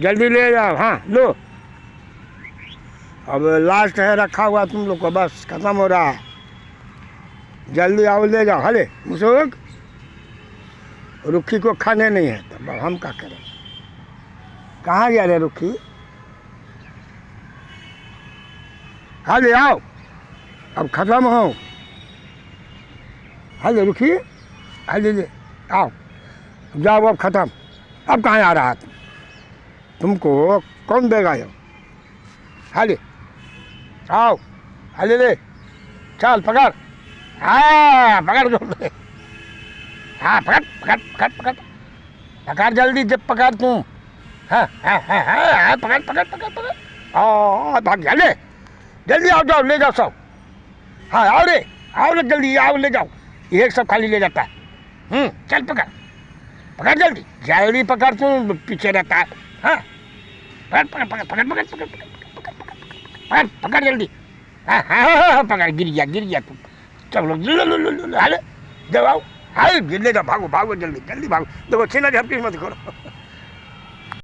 जल्दी ले जाओ। हाँ लो, अब लास्ट है रखा हुआ तुम लोग को, बस खत्म हो रहा है। जल्दी आओ ले जाओ। हले मुसुक, रुखी को खाने नहीं है तो हम क्या करें? कहाँ गया रे रुखी? हले आओ, अब खत्म हो। हले रुखी, हले ले आओ, जाओ अब खत्म। अब कहाँ आ रहा तुमको कौन देगा ये? हले आओ, हले ले, चल पकड़। हाँ पकड़ जोर दे। हाँ पकड़ पकड़ पकड़ पकड़ पकड़ जल्दी, जब पकड़ तुम। हाँ हाँ हाँ हाँ पकड़ पकड़ पकड़ पकड़। भाग जा, ले जल्दी आओ, जाओ ले जाओ सब। हाँ आओ रे, आओ रे जल्दी आओ, ले जाओ। एक सब खाली ले जाता है। चल पकड़ पकड़ जल्दी, जल्दी पकड़, तुम पीछे रहता है। हाँ पकड़ पकड़ पकड़ पकड़ पकड़ पकड़ पकड़ पकड़ पकड़ जल्दी। हाँ हाँ हाँ पकड़, गिर गया तुम। चलो लो लो लो लो, हाले जाओ आओ, हाल ले जाओ, भागो भागो जल्दी जल्दी भागो। देखो छीना झपटी मत करो।